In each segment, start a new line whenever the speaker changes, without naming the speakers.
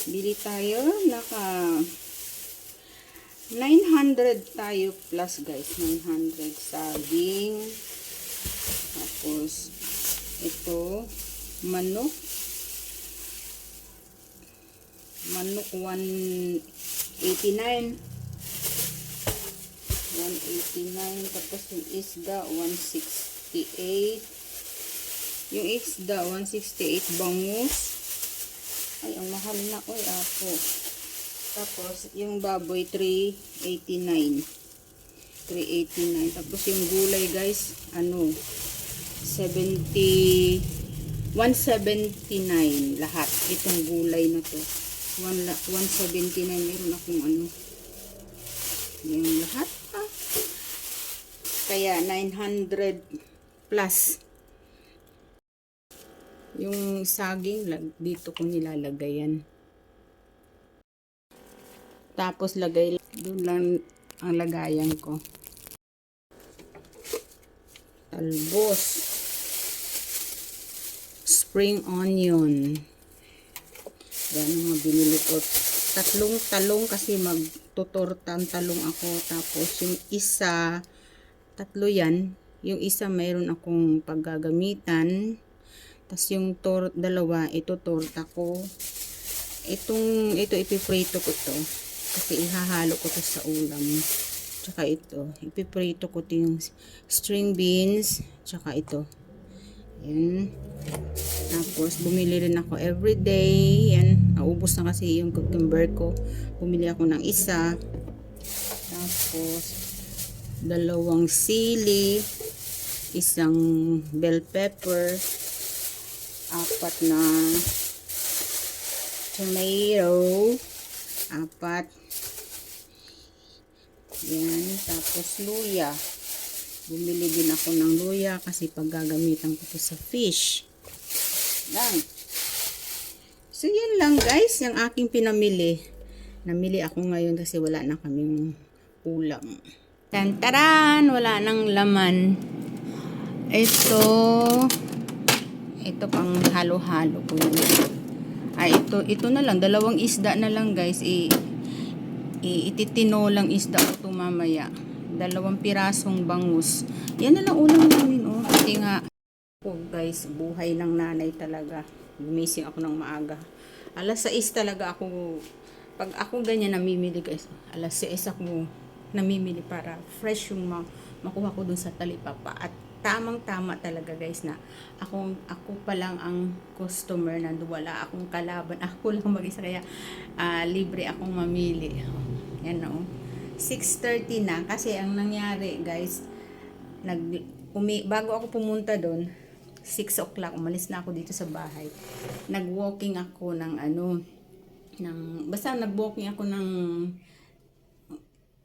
Bili tayo. Naka 900 tayo plus guys. 900 saging. Tapos, ito, manok. Manok 189. 189. Tapos yung isda 168. Yung isda 168 bangus. Ay, ang mahal na. Uy, ako. Tapos yung baboy 389. 389. Tapos yung gulay guys, 179 lahat. Itong gulay na to. 179. Meron akong yung lahat. Kaya 900 plus. Yung saging, dito ko nilalagay yan. Tapos lagay doon lang ang lagayan ko. Talbos. Spring onion. Yan ang mga binili ko. 3 talong kasi magtutortan talong ako. Tapos yung isa, 3 yan. Yung isa mayroon akong paggagamitan. Tapos yung dalawa, ito torta ko. Ito ipiprito ko to. Kasi ihahalo ko to sa ulam. Tsaka ito, ipiprito ko to yung string beans. Tsaka ito. Yan. Tapos, bumili rin ako everyday. Yan. Naubos na kasi yung cucumber ko. Bumili ako ng isa. Tapos, 2 sili. Isang bell pepper. 4 na tomato. 4. Yan. Tapos, luya. Bumili din ako ng luya kasi paggagamitan ko to sa fish. Lang. So, yan lang guys, yung aking pinamili. Namili ako ngayon kasi wala na kaming ulam. Tantaran! Wala nang laman. Ito pang halo-halo ko yun. Ito na lang. 2 isda na lang guys. Ititino lang isda ko ito mamaya. 2 pirasong bangus. Yan na lang ulam namin, oh. Kasi nga, guys, buhay ng nanay talaga. Gumising ako ng maaga. 6:00 talaga ako. Pag ako ganyan namimili, guys. 6:00 ako namimili para fresh yung makuha ko dun sa talipapa. At tamang-tama talaga, guys, na ako pa lang ang customer na wala akong kalaban. Ako lang mag-isa, kaya libre akong mamili. Yan, oh. 6:30 na kasi ang nangyari guys, bago ako pumunta doon 6 o'clock, umalis na ako dito sa bahay. Nag-walking ako basta nag-walking ako ng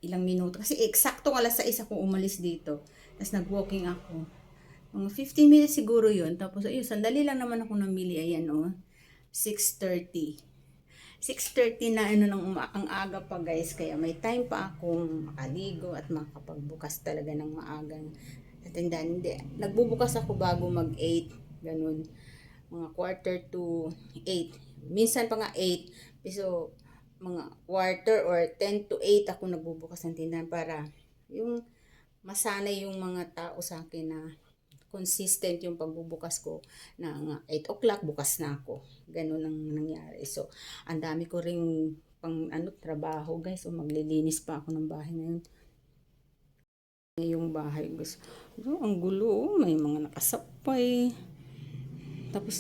ilang minuto kasi eksakto 6:00 ako umalis dito. Tapos nag-walking ako mga 15 minutes siguro yun. Tapos ayun, sandali lang naman ako namili. Ayan, oh, 6:30 na ang aga pa guys, kaya may time pa akong makaligo at makapagbukas talaga ng maagang tindahan. Hindi, nagbubukas ako bago mag 8, ganun, mga 7:45, minsan pa nga 8, so mga 7:45 or 7:50 ako nagbubukas ng tindahan para yung masanay yung mga tao sa akin na consistent yung pagbubukas ko na 8 o'clock bukas na ako. Ganun ang nangyari. So, ang dami ko ring trabaho guys. So, maglilinis pa ako ng bahay ngayon. Yung bahay guys. So, ang gulo. May mga nakasapay. Tapos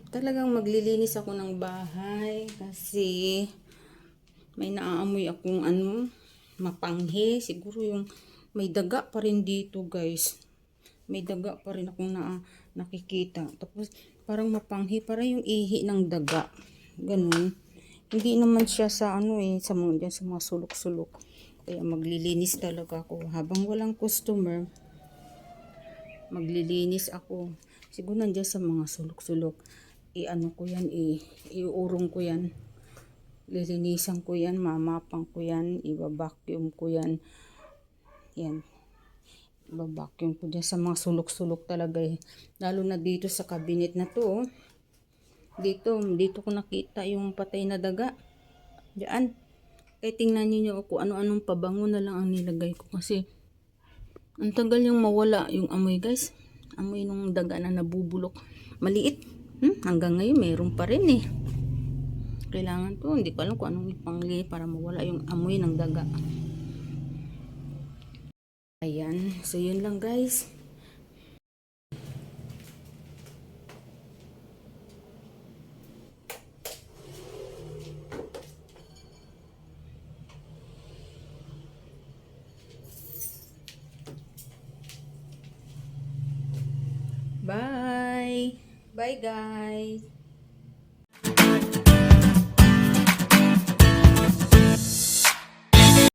talagang maglilinis ako ng bahay kasi may naaamoy akong mapanghi. Siguro yung may daga pa rin dito guys. May daga pa rin akong nakikita. Tapos parang mapanghi, parang yung ihi ng daga. Ganun. Hindi naman siya sa sa mga sulok-sulok. Kaya maglilinis talaga ako. Habang walang customer, maglilinis ako. Siguro nandiyan sa mga sulok-sulok. Ko yan, iurong ko yan. Lilinisan ko yan, mamapang ko yan, i-vacuum ko yan. Yan. Babacuum ko dyan sa mga sulok-sulok talaga eh. Lalo na dito sa cabinet na to. Dito ko nakita yung patay na daga. Diyan. Kaya tingnan niyo kung ano-anong pabango na lang ang nilagay ko kasi ang tagal yung mawala yung amoy, guys. Amoy nung daga na nabubulok. Maliit. Hanggang ngayon meron pa rin eh. Kailangan to, hindi ko alam kung anong ipangli para mawala yung amoy ng daga. Ayan, so yun lang guys. Bye! Bye guys!